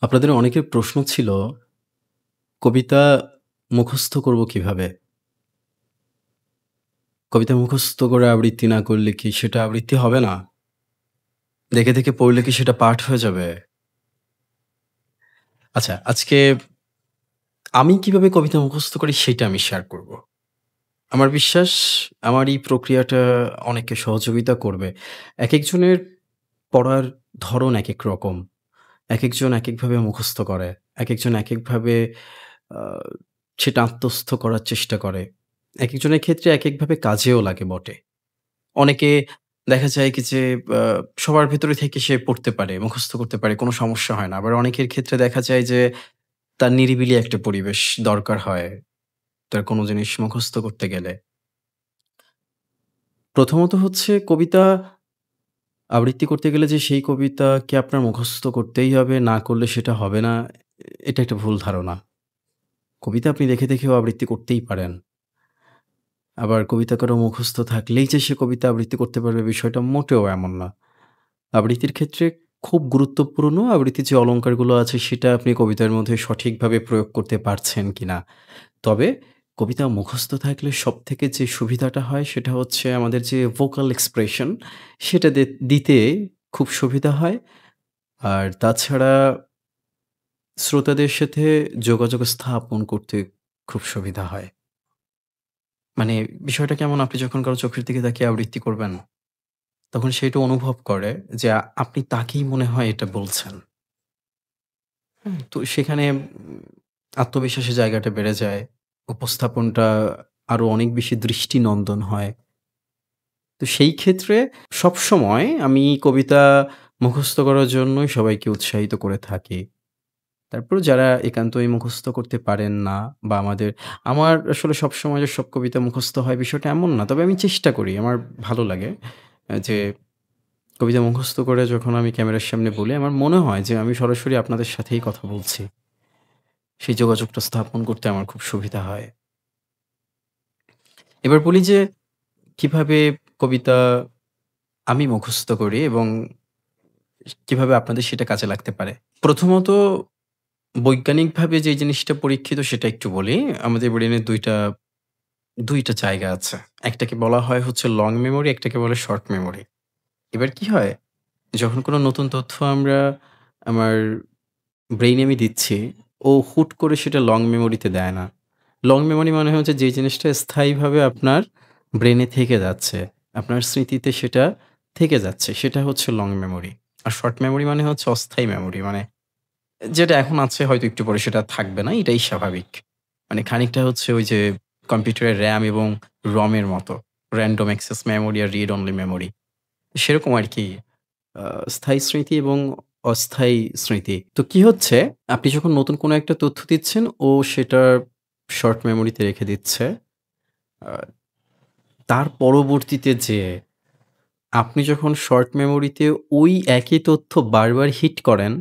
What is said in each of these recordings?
আপনাদের অনেকের প্রশ্ন ছিল, কবিতা মুখস্থ করব কিভাবে? কবিতা মুখস্থ করে আবৃত্তি না করলে কি সেটা আবৃত্তি হবে না? দেখে পড়লে কি সেটা পাঠ হয়ে যাবে? আচ্ছা, আজকে আমি কিভাবে কবিতা মুখস্থ করি সেইটা আমি শেয়ার করব। আমার বিশ্বাস আমার এই প্রক্রিয়াটা অনেককে সহযোগিতা করবে। একেকজনের পড়ার ধরন একেক রকম। একেকজন একেকভাবে মুখস্থ করে। একেকজন একেকভাবে আ সেটা আত্মস্থ করার চেষ্টা করে। একেকজনের ক্ষেত্রে একেকভাবে কাজেও লাগে বটে। অনেকে দেখা যায় কি যে আ সবার ভেতরে থেকে সে পড়তে পারে, মুখস্থ করতে পারে, কোনো সমস্যা হয় না। আবার অনেকের ক্ষেত্রে দেখা যায় যে তার নিরিবিলি একটা পরিবেশ দরকার হয়, তার কোনো জিনিস মুখস্থ করতে গেলে। প্রথমত হচ্ছে কবিতা আবৃত্তি করতে গেলে যে সেই কবিতাকে আপনার মুখস্থ করতেই হবে, না করলে সেটা হবে না, এটা একটা ভুল ধারণা। কবিতা আপনি দেখেও আবৃত্তি করতেই পারেন। আবার কবিতা কারো মুখস্থ থাকলেই যে সে কবিতা আবৃত্তি করতে পারবে বিষয়টা মোটেও এমন না। আবৃত্তির ক্ষেত্রে খুব গুরুত্বপূর্ণ আবৃত্তির যে অলংকারগুলো আছে সেটা আপনি কবিতার মধ্যে সঠিকভাবে প্রয়োগ করতে পারছেন কিনা। তবে কবিতা মুখস্থ থাকলে সবথেকে যে সুবিধাটা হয় সেটা হচ্ছে আমাদের যে ভোকাল এক্সপ্রেশন সেটা দিতে খুব সুবিধা হয়। আর তাছাড়া শ্রোতাদের সাথে যোগাযোগ স্থাপন করতে খুব সুবিধা হয়। মানে বিষয়টা কেমন আপনি যখন কারো চোখের দিকে তাকিয়ে আবৃত্তি করবেন, তখন সে এটা অনুভব করে যে আপনি তাকেই মনে হয় এটা বলছেন। তো সেখানে আত্মবিশ্বাসের জায়গাটা বেড়ে যায়। উপস্থাপনটা আরো অনেক বেশি দৃষ্টিনন্দন হয়। তো সেই ক্ষেত্রে সবসময় আমি কবিতা মুখস্থ করার জন্যই সবাইকে উৎসাহিত করে থাকি। তারপরেও যারা একান্তই মুখস্থ করতে পারেন না বা আমার আসলে সবসময় যে সব কবিতা মুখস্থ হয় বিষয়টা এমন না। তবে আমি চেষ্টা করি। আমার ভালো লাগে যে কবিতা মুখস্থ করে যখন আমি ক্যামেরার সামনে বলি, আমার মনে হয় যে আমি সরাসরি আপনাদের সাথেই কথা বলছি। সেই যোগাযোগটা স্থাপন করতে আমার খুব সুবিধা হয়। এবার বলি যে কিভাবে কবিতা আমি মুখস্থ করি এবং কিভাবে আপনাদের সেটা কাজে লাগতে পারে। প্রথমত বৈজ্ঞানিকভাবে যে জিনিসটা পরীক্ষিত সেটা একটু বলি। আমাদের ব্রেইনে ২ টা জায়গা আছে। একটাকে বলা হয় হচ্ছে লং মেমোরি, একটাকে বলে শর্ট মেমোরি। এবার কি হয়? যখন কোনো নতুন তথ্য আমার ব্রেইনে আমি দিচ্ছি, ও হুট করে সেটা লং মেমোরিতে দেয় না। লং মেমোরি মানে হচ্ছে যে জিনিসটা স্থায়ীভাবে আপনার ব্রেইনে থেকে যাচ্ছে। আপনার স্মৃতিতে সেটা থেকে যাচ্ছে। সেটা হচ্ছে লং মেমোরি। আর শর্ট মেমোরি মানে হচ্ছে অস্থায়ী মেমোরি। মানে যেটা এখন আছে হয়তো একটু পরে সেটা আর থাকবে না। এটাই স্বাভাবিক। মানে খানিকটা হচ্ছে ওই যে কম্পিউটারের RAM এবং ROM এর মতো। র‍্যান্ডম অ্যাক্সেস মেমোরি আর রিড অনলি মেমোরি। সেরকম আরকি আ স্থায়ী স্মৃতি এবং অস্থায়ী স্মৃতি। তো কি হচ্ছে, আপনি যখন নতুন কোনো একটা তথ্য দিচ্ছেন, ও সেটা শর্ট মেমোরিতে রেখে দিচ্ছে। আ তার পরবর্তীতে যেয়ে আপনি যখন শর্ট মেমোরিতে ওই একই তথ্য বারবার হিট করেন,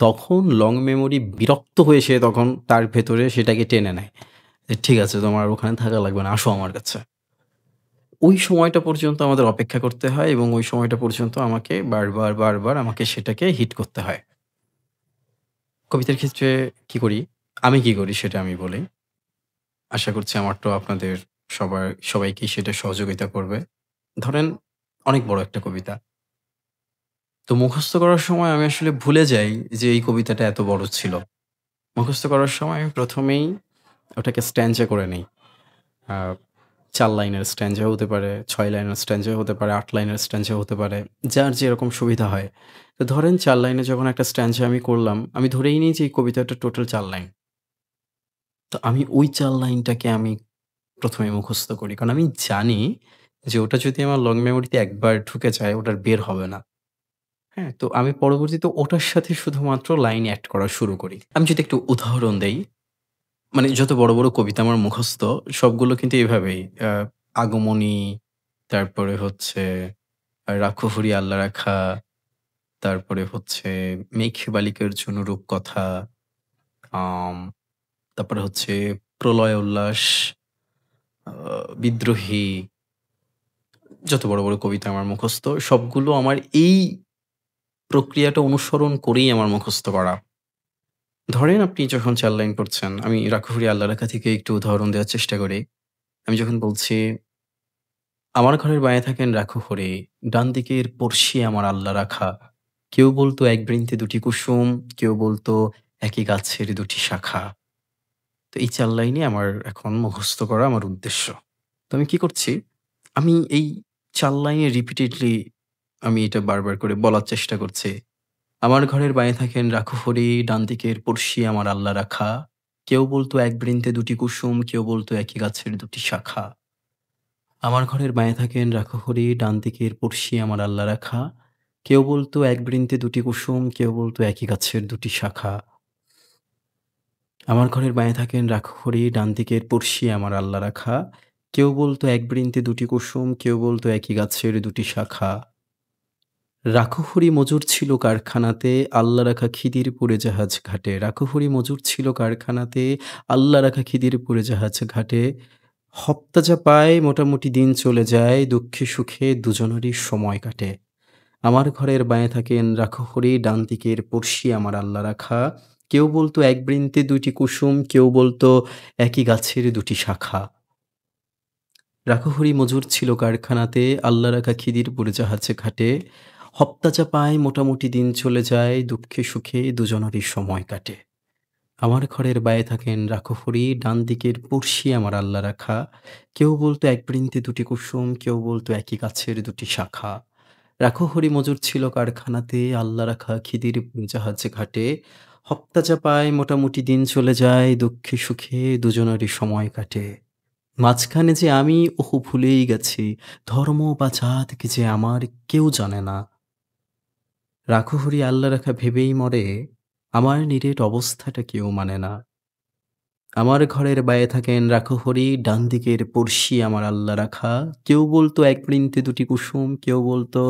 তখন লং মেমোরি বিরক্ত হয়ে সে তখন তার ভেতরে সেটাকে টেনে নেয়। যে, "ঠিক আছে তোমার ওখানে থাকা লাগবে না, আসো আমার কাছে।" ওই সময়টা পর্যন্ত আমাদের অপেক্ষা করতে হয় এবং ওই সময়টা পর্যন্ত আমাকে বারবার আমাকে সেটাকে হিট করতে হয়। কবিতার ক্ষেত্রে কি করি? আমি কি করি সেটা আমি বলি। আশা করছি আমারটাও আপনাদের সবাইকেই সেটা সহযোগিতা করবে। ধরেন অনেক বড় একটা কবিতা। তো মুখস্থ করার সময় আমি আসলে ভুলে যাই যে এই কবিতাটা এত বড় ছিল। মুখস্থ করার সময় আমি ১ম এই ওটাকে স্ট্যান্জা করে নেই। আ ৪ লাইনের স্ট্যান্জা হতে পারে, ৬ লাইনের স্ট্যান্জা হতে পারে, ৮ লাইনের স্ট্যান্জা হতে পারে। যার যেরকম সুবিধা হয়। তো ধরেন ৪ লাইনে যখন একটা স্ট্যান্জা আমি করলাম, আমি ধরেই নিই যে এই কবিতাটা টোটাল ৪ লাইন। তো আমি ওই ৪ লাইনটাকে আমি ১ম এ মুখস্থ করি। কারণ আমি জানি যে ওটা যদি আমার লং মেমোরিতে একবার ঢুকে যায় ওটা আর বের হবে না। হ্যাঁ? তো আমি পরবর্তীতে ওটার সাথে শুধুমাত্র লাইন এড করা শুরু করি। আমি যদি একটু উদাহরণ দেই, মানে যত বড় কবিতা আমার মুখস্থ সবগুলো কিন্তু এভাবেই। আ আগমনী, তারপরে হচ্ছে রাখো হরি আল্লাহ রাখা, তারপরে হচ্ছে মেঘ বালিকার জন্য রূপকথা, আম তারপরে হচ্ছে প্রলয় উল্লাস, আ বিদ্রোহী, যত বড় কবিতা আমার মুখস্থ সবগুলো আমার এই প্রক্রিয়াটা অনুসরণ করেই আমার মুখস্থ করা। ধরেন আপনি যখন ৪ লাইন পড়ছেন, আমি রাখু ফুরিয়ে আল্লাহ রাখা থেকে একটু উদাহরণ দেওয়ার চেষ্টা করি। আমি যখন বলছি, "আমার ঘরের বায়ে থাকেন রাখু হরে, ডান দিকের পড়শি আমার আল্লাহ রাখা।" কেউ বলতো এক বৃন্তে দুটি কুসুম, কেউ বলতো একই গাছের দুটি শাখা। তো এই ৪ লাইনই আমার এখন মুখস্থ করা আমার উদ্দেশ্য। তো আমি কি করছি? আমি এই ৪ লাইনে রিপিটেডলি আমি এটা বারবার করে বলার চেষ্টা করছি। আমার ঘরের বায়ে থাকেন রাখু হরি, ডান দিকের পড়শি আমার আল্লাহ রাখা। কেউ বলতো এক বৃন্তে দুটি কুসুম, কেউ বলতো একই গাছের দুটি শাখা। আমার ঘরের বায়ে থাকেন রাখু হরি, ডান দিকের পড়শি আমার আল্লাহ রাখা। কেউ বলতো এক বৃন্তে দুটি কুসুম, কেউ বলতো একই গাছের দুটি শাখা। আমার ঘরের বায়ে থাকেন রাখু হরি, ডান দিকের পড়শি আমার আল্লাহ রাখা। কেউ বলতো এক বৃন্তে দুটি কুসুম, কেউ বলতো একই গাছের দুটি শাখা। রাখহরি মজুর ছিল কারখানাতে, আল্লাহ রাখা খিদিরপুরে জাহাজ ঘাটে। রাখহরি মজুর ছিল কারখানাতে, আল্লাহ রাখা খিদিরপুরে জাহাজ ঘাটে। হপ্তা যা পায় মোটামুটি দিন চলে যায়, দুঃখে সুখে দুজনেরই সময় কাটে। আমার ঘরের বাঁয়ে থাকেন রাখহরি, ডান দিকের পড়শি আমার আল্লাহ রাখা। কেউ বলতো এক বৃন্তে দুইটি কুসুম, কেউ বলতো একই গাছের দুটি শাখা। রাখহরি মজুর ছিল কারখানাতে, আল্লাহ রাখা খিদিরপুরে জাহাজ ঘাটে। হপ্তা যা পায় মোটামুটি দিন চলে যায়, দুঃখে সুখে দুজনেরই সময় কাটে। আমার ঘরের বায়ে থাকেন রাখহরি, ডান দিকের পড়শি আমার আল্লাহ রাখা। কেউ বলতো এক বৃন্তে দুটি কুসুম, কেউ বলতো একই গাছের দুটি শাখা। রাখহরি মজুর ছিল কারখানাতে, আল্লাহ রাখা খিদির জাহাজ ঘাটে। হপ্তা যা পায় মোটামুটি দিন চলে যায়, দুঃখে সুখে দুজনেরই সময় কাটে। মাঝখানে যে আমি ওহো ভুলেই গেছি, ধর্ম বা জাত কি যে আমার কেউ জানে না। রাখো হরি আল্লাহ রাখা ভেবেই মরে, আমার নিরেট অবস্থাটা কেউ মানে না। আমার ঘরের বায়ে থাকেন রাখো হরি, ডান দিকের পড়শি আমার আল্লাহ রাখা। কেউ বলতো এক বৃন্তে দুটি কুসুম, কেউ বলতো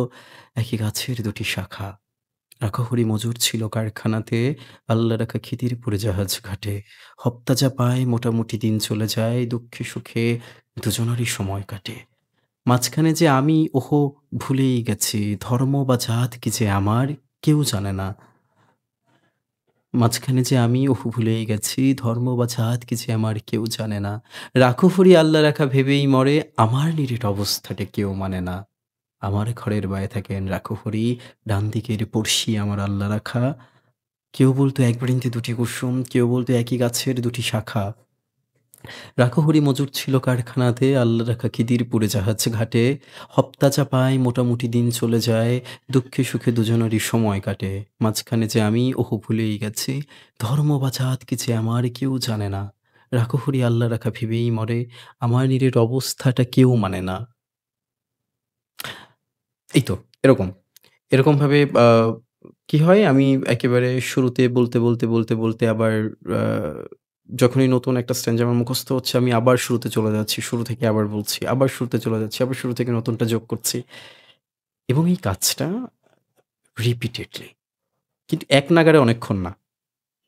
একই গাছের দুটি শাখা। রাখো হরি মজুর ছিল কারখানাতে, আল্লাহ রাখা খিদিরপুরে জাহাজ ঘাটে। হপ্তা যা পায় মোটামুটি দিন চলে যায়, দুঃখে সুখে দুজনেরই সময় কাটে। মাঝখানে যে আমি ওহো ভুলেই গেছি, ধর্ম বা জাত কি যে আমার কেউ জানে না। মাঝখানে যে আমি ওহো ভুলেই গেছি, ধর্ম বা জাত কি যে আমার কেউ জানে না। রাখো হরি আল্লাহ রাখা ভেবেই মরে, আমার নিরেট অবস্থাটা কেউ মানে না। আমার ঘরের বায়ে থাকেন রাখো হরি, ডান দিকের পড়শি আমার আল্লাহ রাখা। কেউ বলতো এক বৃন্তে দুটি কুসুম, কেউ বলতো একই গাছের দুটি শাখা। রাখহরি মজুর ছিল কারখানাতে, আল্লাহ রাখা খিদিরপুরে জাহাজ ঘাটে। হপ্তা যা পায় মোটামুটি দিন চলে যায়, দুঃখে সুখে দুজনেরই সময় কাটে। মাঝখানে যে আমি ওহো ভুলেই গেছি, ধর্ম বা জাত কি যে আমার কেউ জানে না। রাখহরি আল্লাহ রাখা ভেবেই মরে, আমার নীড়ের অবস্থাটা কেউ মানে না। এই তো এরকম। এরকমভাবে কি হয় আমি একেবারে শুরুতে বলতে আবার আ যখনই নতুন একটা স্ট্যান্জা আমার মুখস্থ হচ্ছে আমি আবার শুরুতে চলে যাচ্ছি। শুরু থেকে আবার বলছি। আবার শুরুতে চলে যাচ্ছি। আবার শুরু থেকে নতুনটা যোগ করছি। এবং এই কাজটা রিপিটেডলি। কিন্তু এক নাগাড়ে অনেকক্ষণ না।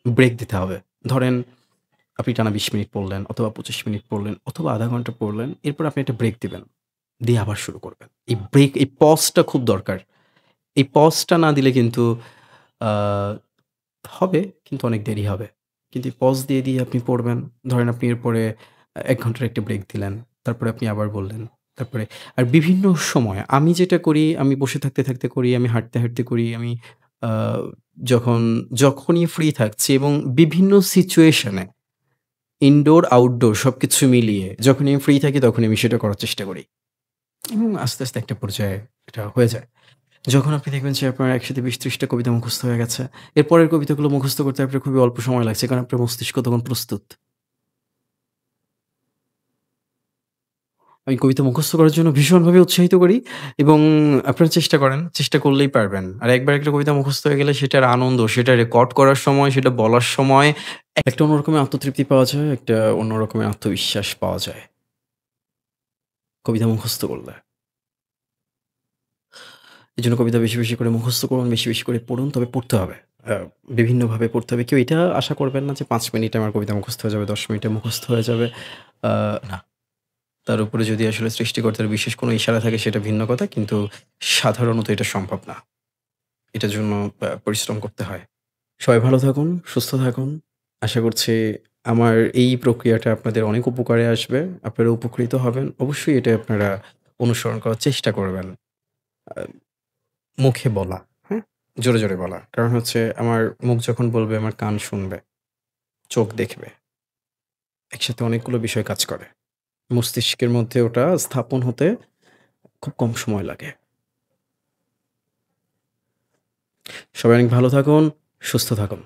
ব্রেক দিতে হবে। ধরেন আপনি টানা ২০ মিনিট পড়লেন অথবা ২৫ মিনিট পড়লেন অথবা ০.৫ ঘন্টা পড়লেন। এরপর আপনি একটা ব্রেক দিবেন। দিয়ে আবার শুরু করবেন। এই ব্রেক এই পজটা খুব দরকার। এই পজটা না দিলে কিন্তু আ হবে কিন্তু অনেক দেরি হবে। কিন্তু পজ দিয়ে আপনি পড়বেন। ধরেন আপনি এরপরে ১ ঘন্টার একটা ব্রেক দিলেন। তারপরে আপনি আবার বললেন। তারপরে আর বিভিন্ন সময় আমি যেটা করি আমি বসে থাকতে করি, আমি হাঁটতে করি, আমি আ যখনই ফ্রি থাকছি এবং বিভিন্ন সিচুয়েশন এ ইনডোর, আউটডোর সবকিছু মিলিয়ে যখনই আমি ফ্রি থাকি তখনই আমি সেটা করার চেষ্টা করি। এবং আস্তে একটা পর্যায়ে এটা হয়ে যায়। যখন আপনি দেখবেন যে আপনার একসাথে ২০-৩০ টা কবিতা মুখস্থ হয়ে গেছে। এরপরের কবিতাগুলো মুখস্থ করতে আপনার খুবই অল্প সময় লাগছে। কারণ আপনার মস্তিষ্ক তখন প্রস্তুত। আমি কবিতা মুখস্থ করার জন্য ভীষণভাবে উৎসাহিত করি এবং আপনারা চেষ্টা করেন। চেষ্টা করলেই পারবেন। আর একবার একটা কবিতা মুখস্থ হয়ে গেলে সেটার আনন্দ, সেটা রেকর্ড করার সময়, সেটা বলার সময় একটা অন্য রকমের আত্মতৃপ্তি পাওয়া যায়, একটা অন্য রকমের আত্মবিশ্বাস পাওয়া যায়। কবিতা মুখস্থ করলে। এজন্য কবিতা বেশি করে মুখস্থ করুন, বেশি করে পড়ুন। তবে পড়তে হবে। আ বিভিন্নভাবে পড়তে হবে। কেউ এটা আশা করবেন না যে ৫ মিনিটে আমার কবিতা মুখস্থ হয়ে যাবে, ১০ মিনিটে মুখস্থ হয়ে যাবে। আ না। তার উপরে যদি আসলে সৃষ্টিকর্তার বিশেষ কোনো ইশারা থাকে সেটা ভিন্ন কথা। কিন্তু সাধারণত এটা সম্ভব না। এটার জন্য পরিশ্রম করতে হয়। সবাই ভালো থাকুন, সুস্থ থাকুন। আশা করছি আমার এই প্রক্রিয়াটা আপনাদের অনেক উপকারে আসবে। আপনারা উপকৃত হবেন। অবশ্যই এটা আপনারা অনুসরণ করার চেষ্টা করবেন। আ মুখে বলা, হ্যাঁ? জোরে, জোরে বলা। কারণ হচ্ছে আমার মুখ যখন বলবে আমার কান শুনবে, চোখ দেখবে। একসাথে অনেকগুলো বিষয় কাজ করে। মস্তিষ্কের মধ্যে ওটা স্থাপন হতে খুব কম সময় লাগে। সবাই অনেক ভালো থাকুন, সুস্থ থাকুন।